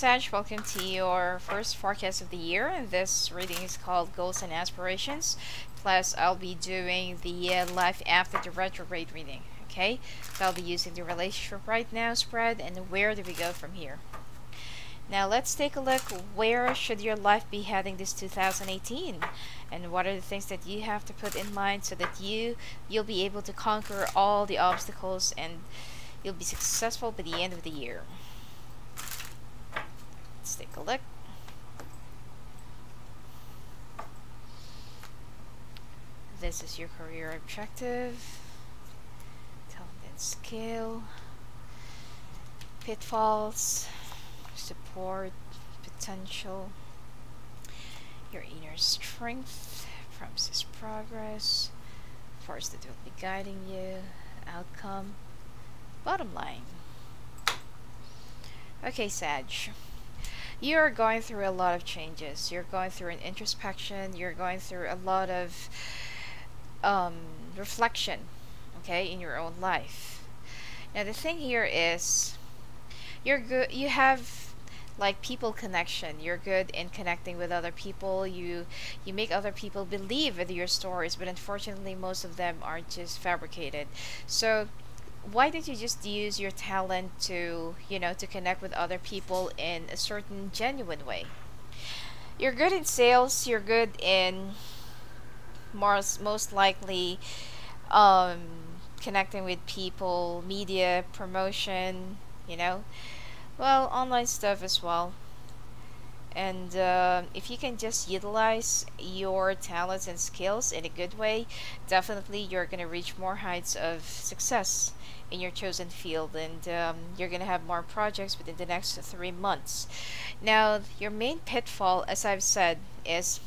Sag, welcome to your first forecast of the year. This reading is called Goals and Aspirations. Plus, I'll be doing the life after the retrograde reading. Okay, so I'll be using the relationship right now spread and where do we go from here. Now let's take a look. Where should your life be heading this 2018? And what are the things that you have to put in mind so that you'll be able to conquer all the obstacles and you'll be successful by the end of the year. Let's take a look. This is your career objective. Talent and skill. Pitfalls. Support. Potential. Your inner strength. Promises progress. Force that will be guiding you. Outcome. Bottom line. Okay, Sag. You're going through a lot of changes. You're going through an introspection. You're going through a lot of reflection, okay, in your own life. Now the thing here is, you're good. You have like people connection. You're good in connecting with other people. You make other people believe with your stories, but unfortunately, most of them are just fabricated. So why don't you just use your talent to, to connect with other people in a certain genuine way? You're good in sales, you're good in most likely connecting with people, media, promotion, well, online stuff as well. And if you can just utilize your talents and skills in a good way, definitely you're going to reach more heights of success in your chosen field, and you're going to have more projects within the next 3 months. Now, your main pitfall, as I've said, is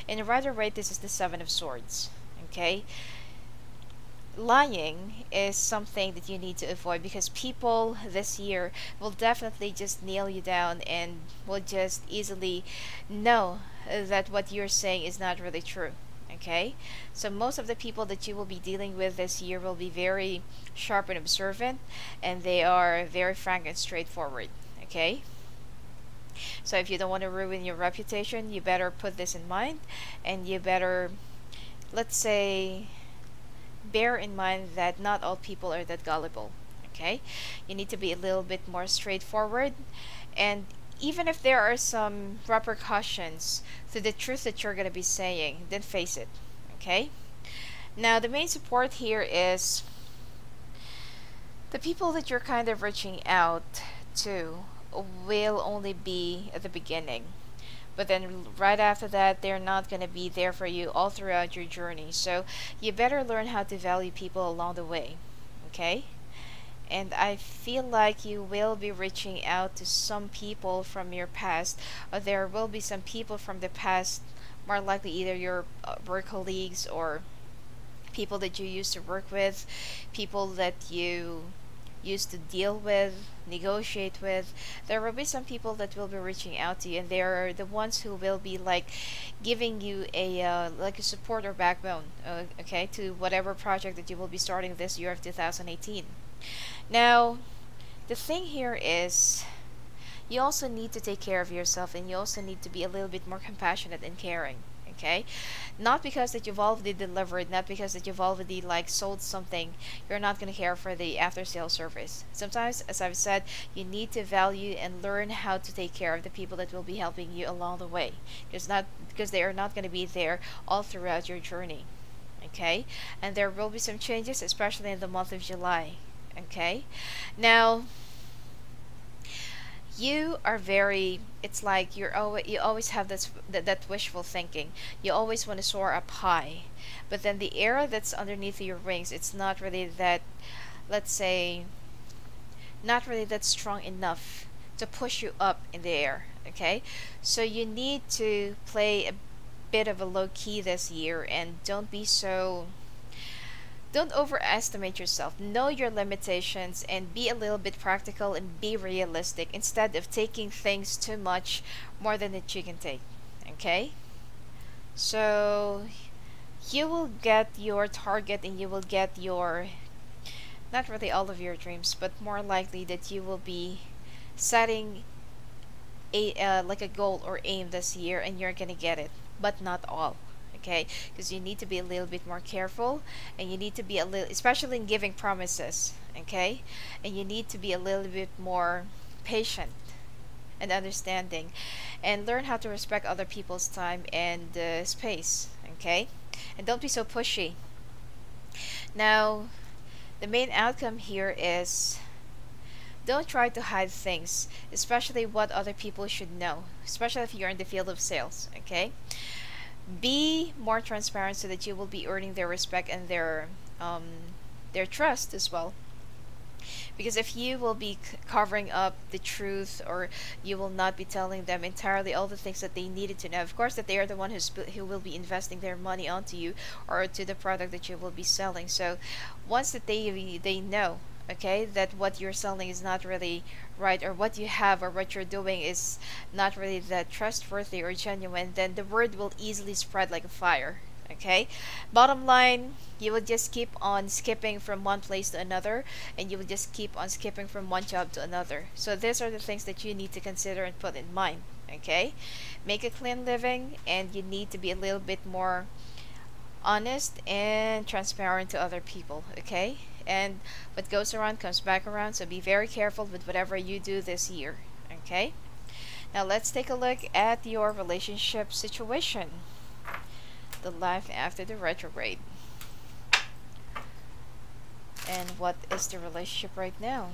in a retrograde, this is the Seven of Swords. Okay? Lying is something that you need to avoid because people this year will definitely just nail you down and will just easily know that what you're saying is not really true. Okay, so most of the people that you will be dealing with this year will be very sharp and observant, and they are very frank and straightforward. Okay, so if you don't want to ruin your reputation, you better put this in mind, and you better, let's say, bear in mind that not all people are that gullible. Okay, you need to be a little bit more straightforward, and even if there are some repercussions to the truth that you're going to be saying, then face it. Okay, now the main support here is the people that you're kind of reaching out to will only be at the beginning, but then right after that, they're not going to be there for you all throughout your journey. So you better learn how to value people along the way. Okay, and I feel like you will be reaching out to some people from your past, or there will be some people from the past, more likely either your work colleagues or people that you used to work with, people that you used to deal with, negotiate with. There will be some people that will be reaching out to you, and they're the ones who will be like giving you a like a support or backbone, okay, to whatever project that you will be starting this year of 2018. Now, the thing here is, you also need to take care of yourself, and you also need to be a little bit more compassionate and caring. Okay, not because that you've already delivered, not because that you've already like sold something, you're not going to care for the after sale service. Sometimes, as I've said, you need to value and learn how to take care of the people that will be helping you along the way, because they are not going to be there all throughout your journey. Okay, and there will be some changes, especially in the month of July. Okay, now you are very, it's like you always have that wishful thinking. You always want to soar up high, but then the air that's underneath your wings, it's not really that, let's say, not really that strong enough to push you up in the air. Okay, so you need to play a bit of a low key this year, and don't overestimate yourself. Know your limitations and be a little bit practical and be realistic instead of taking things too much more than that you can take. Okay? So you will get your target and you will get your, not really all of your dreams, but more likely that you will be setting like a goal or aim this year, and you're gonna get it, but not all. Okay, because you need to be a little bit more careful, and you need to be a little, especially in giving promises. Okay, and you need to be a little bit more patient and understanding, and learn how to respect other people's time and space. Okay, and don't be so pushy. Now, the main outcome here is, don't try to hide things, especially what other people should know, especially if you're in the field of sales. Okay, be more transparent so that you will be earning their respect and their trust as well. Because if you will be covering up the truth, or you will not be telling them entirely all the things that they needed to know, of course that they are the one who will be investing their money onto you or to the product that you will be selling. So once that they know, okay, that what you're selling is not really right, or what you have or what you're doing is not really that trustworthy or genuine, then the word will easily spread like a fire. Okay, bottom line, you will just keep on skipping from one place to another, and you will just keep on skipping from one job to another. So these are the things that you need to consider and put in mind. Okay, make a clean living, and you need to be a little bit more honest and transparent to other people. Okay, and what goes around comes back around, so be very careful with whatever you do this year. Okay, now let's take a look at your relationship situation, the life after the retrograde, and what is the relationship right now.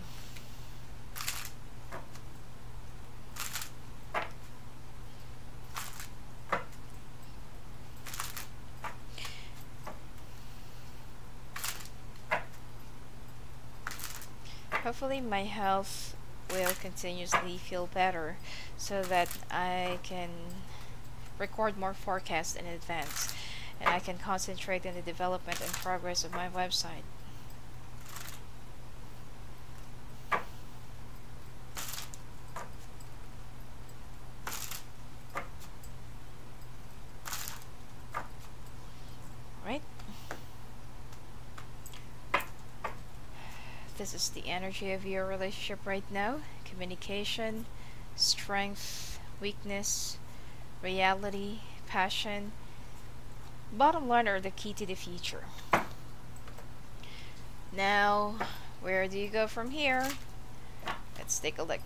Hopefully my health will continuously feel better so that I can record more forecasts in advance, and I can concentrate on the development and progress of my website. Right? This is the energy of your relationship right now. Communication, strength, weakness, reality, passion. Bottom line are the key to the future. Now, where do you go from here? Let's take a look.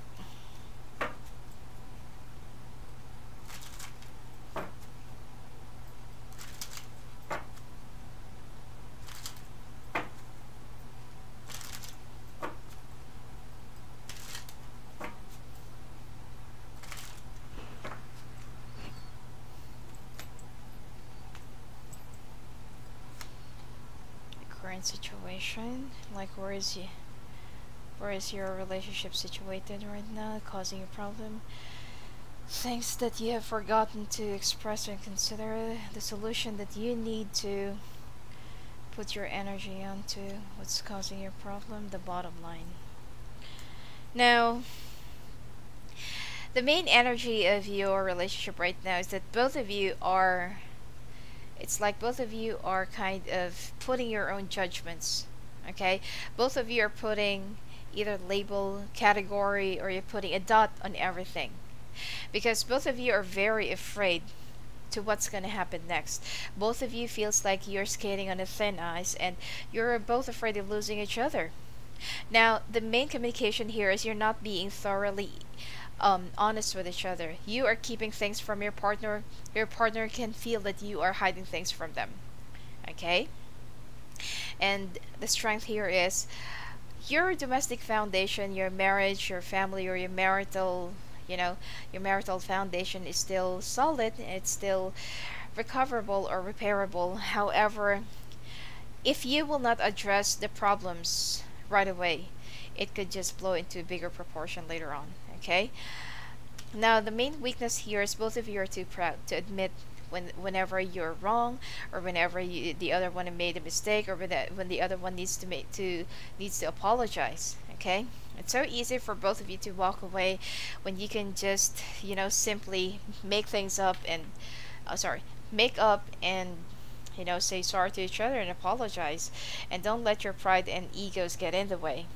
Current situation, like where is your relationship situated right now, causing a problem? Things that you have forgotten to express and consider, the solution that you need to put your energy onto, what's causing your problem, the bottom line. Now, the main energy of your relationship right now is that both of you are, it's like both of you are kind of putting your own judgments. Okay, both of you are putting either label, category, or you're putting a dot on everything, because both of you are very afraid to what's going to happen next. Both of you feels like you're skating on a thin ice, and you're both afraid of losing each other. Now, the main communication here is you're not being thoroughly honest with each other. You are keeping things from your partner. Your partner can feel that you are hiding things from them. Okay? And the strength here is your domestic foundation, your marriage, your family, or your marital, your marital foundation is still solid. It's still recoverable or repairable. However, if you will not address the problems right away, it could just blow into a bigger proportion later on. Okay, now the main weakness here is both of you are too proud to admit whenever you're wrong, or whenever the other one made a mistake, or when the other one needs to apologize. Okay, it's so easy for both of you to walk away when you can just simply make things up and make up and say sorry to each other and apologize, and don't let your pride and egos get in the way.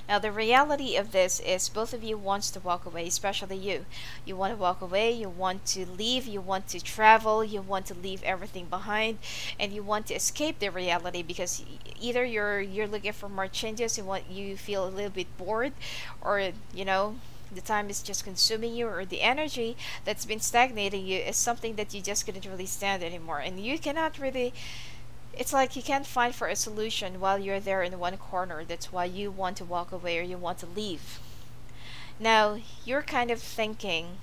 Now, the reality of this is both of you wants to walk away, especially you. You want to walk away, you want to leave, you want to travel, you want to leave everything behind, and you want to escape the reality because either you're looking for more changes, you feel a little bit bored, or the time is just consuming you, or the energy that's been stagnating you is something that you just couldn't really stand anymore, and you cannot really, it's like you can't find for a solution while you're there in one corner. That's why you want to walk away or you want to leave. Now, you're kind of thinking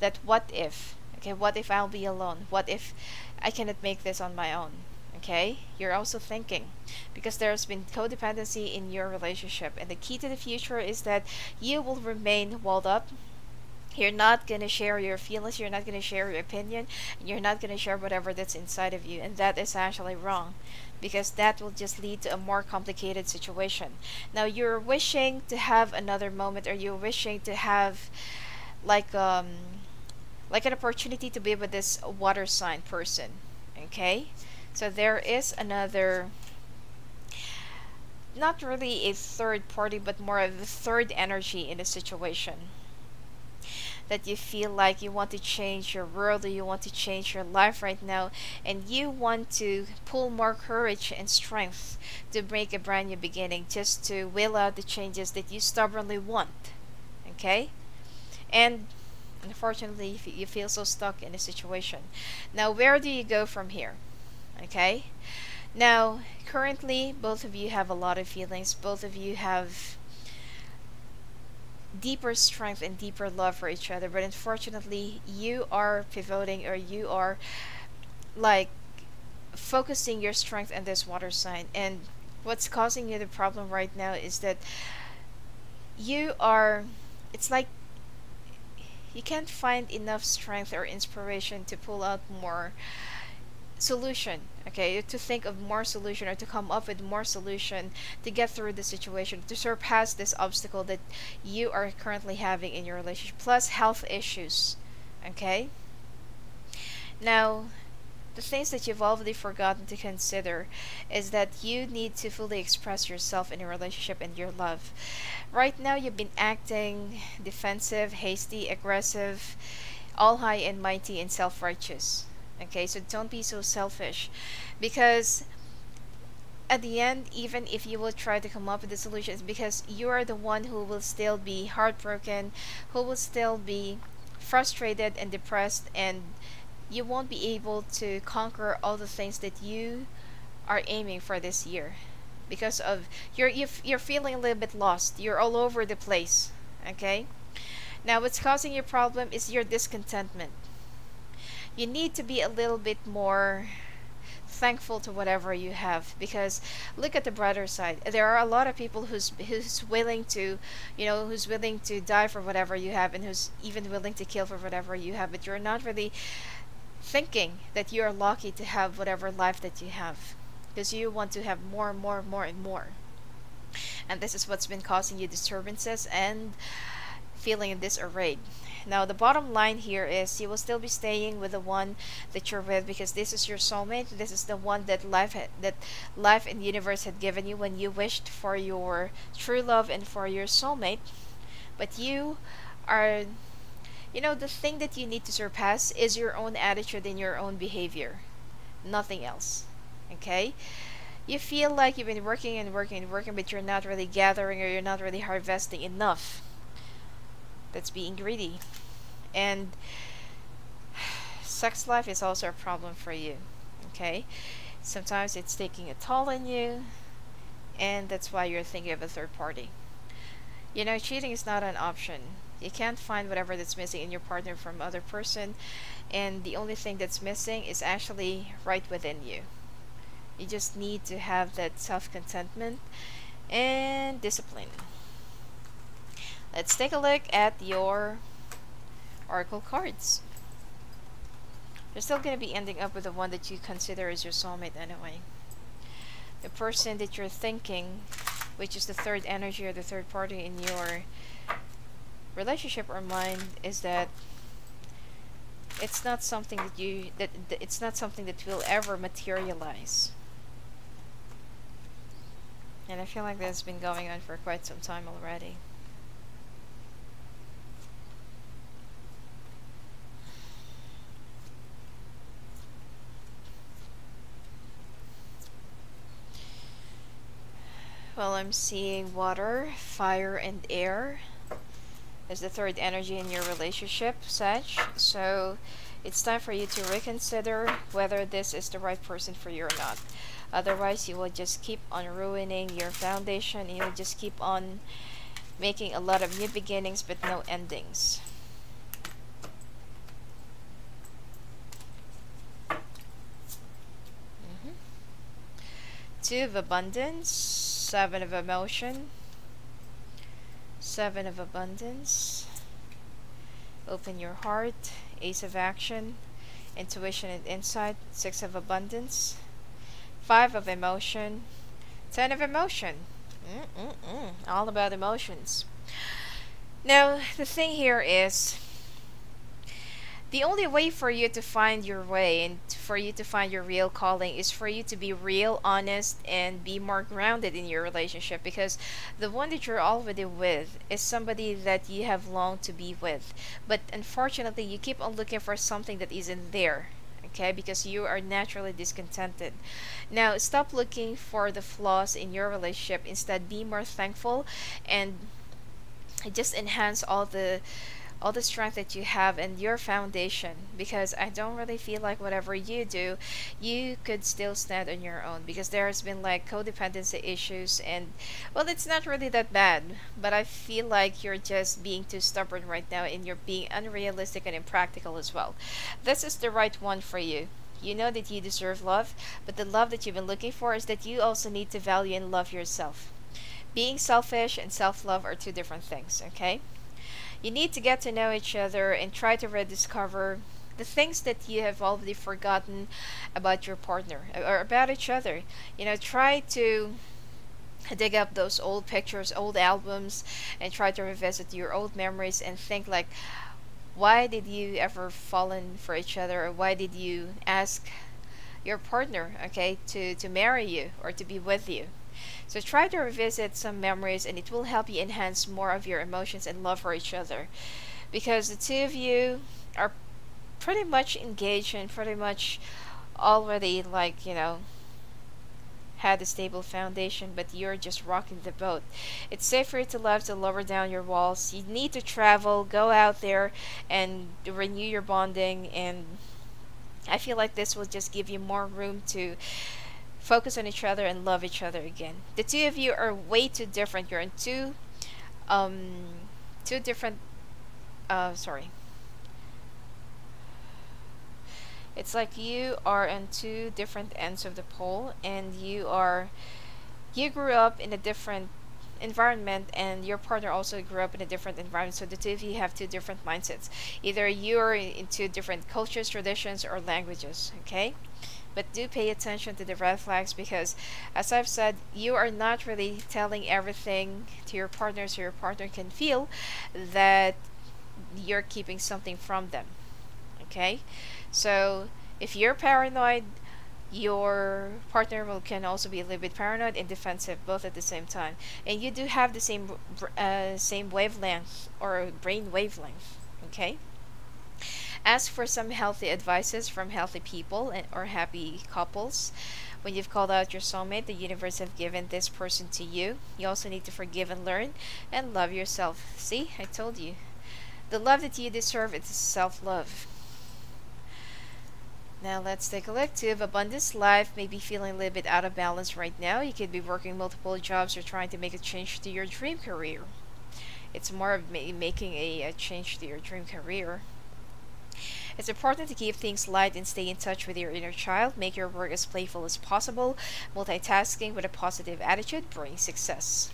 that what if, okay, what if I'll be alone? What if I cannot make this on my own? Okay, you're also thinking because there's been codependency in your relationship, and the key to the future is that you will remain walled up. You're not going to share your feelings, you're not going to share your opinion, and you're not going to share whatever that's inside of you, and that is actually wrong because that will just lead to a more complicated situation. Now, you're wishing to have another moment, or you're wishing to have like an opportunity to be with this water sign person. Okay, so there is another, not really a third party, but more of a third energy in the situation, that you feel like you want to change your world, or you want to change your life right now, and you want to pull more courage and strength to make a brand new beginning, just to will out the changes that you stubbornly want. Okay, and unfortunately you feel so stuck in a situation. Now, where do you go from here? Okay, now currently both of you have a lot of feelings, both of you have deeper strength and deeper love for each other, but unfortunately you are pivoting, or you are like focusing your strength on this water sign, and what's causing you the problem right now is that you are, it's like you can't find enough strength or inspiration to pull out more solution, okay, to think of more solution, or to come up with more solution to get through the situation, to surpass this obstacle that you are currently having in your relationship, plus health issues. Okay, now the things that you've already forgotten to consider is that you need to fully express yourself in your relationship and your love. Right now you've been acting defensive, hasty, aggressive, all high and mighty, and self-righteous. Okay, so don't be so selfish, because at the end, even if you will try to come up with the solutions, because you are the one who will still be heartbroken, who will still be frustrated and depressed, and you won't be able to conquer all the things that you are aiming for this year, because of you're feeling a little bit lost, you're all over the place. Okay, now what's causing your problem is your discontentment. You need to be a little bit more thankful to whatever you have, because look at the brighter side. There are a lot of people who's willing to, who's willing to die for whatever you have, and who's even willing to kill for whatever you have, but you're not really thinking that you're lucky to have whatever life that you have, because you want to have more and more and more and more, and this is what's been causing you disturbances and feeling in disarray. Now, the bottom line here is you will still be staying with the one that you're with, because this is your soulmate. This is the one that life and universe had given you when you wished for your true love and for your soulmate. But you are, the thing that you need to surpass is your own attitude and your own behavior, nothing else. Okay, you feel like you've been working and working and working, but you're not really gathering, or you're not really harvesting enough. That's being greedy. And sex life is also a problem for you. Okay, sometimes it's taking a toll on you, and that's why you're thinking of a third party. Cheating is not an option. You can't find whatever that's missing in your partner from other person, and the only thing that's missing is actually right within you. You just need to have that self-contentment and discipline. Let's take a look at your oracle cards. You're still going to be ending up with the one that you consider as your soulmate anyway. The person that you're thinking, which is the third energy or the third party in your relationship or mind, is that it's not something that it's not something that will ever materialize. And I feel like that's been going on for quite some time already. Well, I'm seeing water, fire, and air as the third energy in your relationship, Sag. So it's time for you to reconsider whether this is the right person for you or not. Otherwise, you will just keep on ruining your foundation, and you'll just keep on making a lot of new beginnings but no endings. Two of Abundance, Seven of Emotion, Seven of Abundance, Open Your Heart, Ace of Action, Intuition and Insight, Six of Abundance, Five of Emotion, Ten of Emotion. All about emotions. Now, the thing here is, the only way for you to find your way and for you to find your real calling is for you to be real, honest, and be more grounded in your relationship, because the one that you're already with is somebody that you have longed to be with. But unfortunately, you keep on looking for something that isn't there. Okay, because you are naturally discontented. Now, stop looking for the flaws in your relationship. Instead, be more thankful and just enhance all the strength that you have and your foundation, because I don't really feel like whatever you do, you could still stand on your own, because there has been like codependency issues, and well, it's not really that bad, but I feel like you're just being too stubborn right now, and you're being unrealistic and impractical as well. This is the right one for you. You know that you deserve love, but the love that you've been looking for is that you also need to value and love yourself. Being selfish and self-love are two different things, okay? You need to get to know each other and try to rediscover the things that you have already forgotten about your partner or about each other. You know, try to dig up those old pictures, old albums, and try to revisit your old memories and think like, why did you ever fall in for each other, or why did you ask your partner, okay, to marry you or to be with you? So try to revisit some memories, and it will help you enhance more of your emotions and love for each other. Because the two of you are pretty much engaged and pretty much already, like, you know, had a stable foundation, but you're just rocking the boat. It's safe for you to love to lower down your walls. You need to travel, go out there, and renew your bonding. And I feel like this will just give you more room to focus on each other and love each other again. The two of you are way too different. You're in two different sorry. It's like you are on two different ends of the pole, and you grew up in a different environment, and your partner also grew up in a different environment. So the two of you have two different mindsets. Either you're in two different cultures, traditions, or languages, okay? But do pay attention to the red flags, because as I've said, you are not really telling everything to your partner, so your partner can feel that you're keeping something from them. Okay? So if you're paranoid, your partner can also be a little bit paranoid and defensive, both at the same time. And you do have the same wavelength or brain wavelength. Okay? Ask for some healthy advices from healthy people or happy couples. When you've called out your soulmate, the universe have given this person to you. You also need to forgive and learn and love yourself. See, I told you. The love that you deserve is self-love. Now let's take a look. Two of Abundance. Life may be feeling a little bit out of balance right now. You could be working multiple jobs or trying to make a change to your dream career. It's more of making a change to your dream career. It's important to keep things light and stay in touch with your inner child. Make your work as playful as possible. Multitasking with a positive attitude brings success.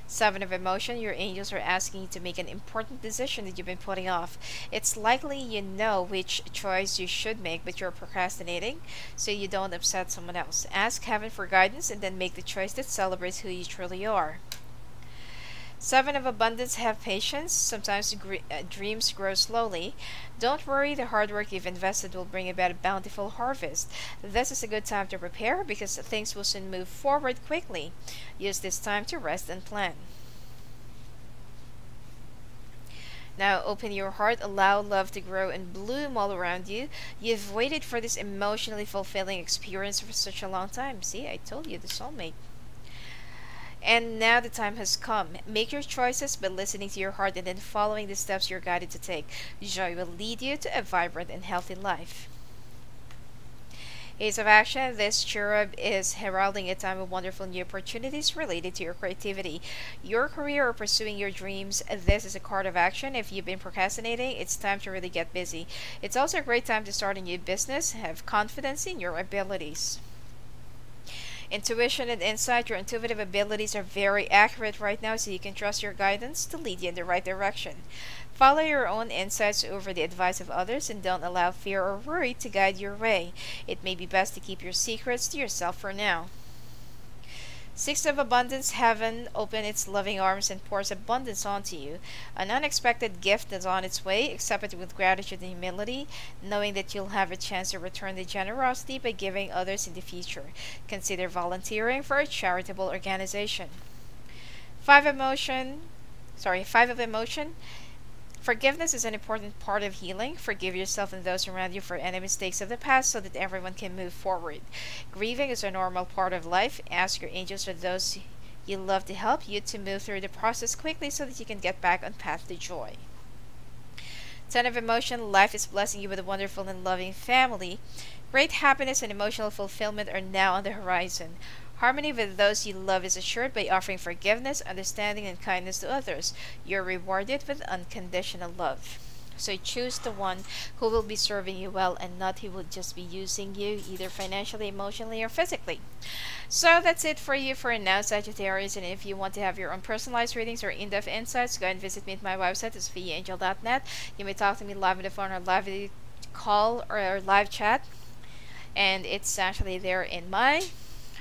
Seven of Emotion. Your angels are asking you to make an important decision that you've been putting off. It's likely you know which choice you should make, but you're procrastinating so you don't upset someone else. Ask heaven for guidance and then make the choice that celebrates who you truly are. Seven of Abundance, have patience. Sometimes dreams grow slowly. Don't worry, the hard work you've invested will bring about a bountiful harvest. This is a good time to prepare because things will soon move forward quickly. Use this time to rest and plan. Now open your heart, allow love to grow and bloom all around you. You've waited for this emotionally fulfilling experience for such a long time. See, I told you, the soulmate. And now the time has come. Make your choices by listening to your heart and then following the steps you're guided to take. Joy will lead you to a vibrant and healthy life. Ace of Action, this cherub is heralding a time of wonderful new opportunities related to your creativity, your career, or pursuing your dreams. This is a card of action. If you've been procrastinating, it's time to really get busy. It's also a great time to start a new business. Have confidence in your abilities. Intuition and insight, your intuitive abilities are very accurate right now, so you can trust your guidance to lead you in the right direction. Follow your own insights over the advice of others and don't allow fear or worry to guide your way. It may be best to keep your secrets to yourself for now. Six of Abundance, heaven open its loving arms and pours abundance onto you. An unexpected gift is on its way. Accept it with gratitude and humility, knowing that you'll have a chance to return the generosity by giving others in the future. Consider volunteering for a charitable organization. Five of Emotion. Forgiveness is an important part of healing. Forgive yourself and those around you for any mistakes of the past so that everyone can move forward. Grieving is a normal part of life. Ask your angels or those you love to help you to move through the process quickly so that you can get back on path to joy. 10 of Emotion, life is blessing you with a wonderful and loving family. Great happiness and emotional fulfillment are now on the horizon. Harmony with those you love is assured by offering forgiveness, understanding, and kindness to others. You're rewarded with unconditional love. So choose the one who will be serving you well and not who will just be using you either financially, emotionally, or physically. So that's it for you for now, Sagittarius. And if you want to have your own personalized readings or in-depth insights, go and visit me at my website, sophiaangel.net. You may talk to me live on the phone or live video call or live chat. And it's actually there in my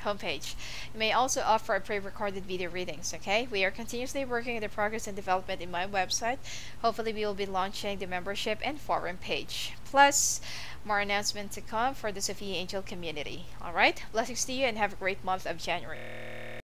homepage. You may also offer a pre-recorded video readings, okay? We are continuously working on the progress and development in my website. Hopefully we will be launching the membership and forum page. Plus, more announcements to come for the Sophia Angel community. Alright? Blessings to you and have a great month of January.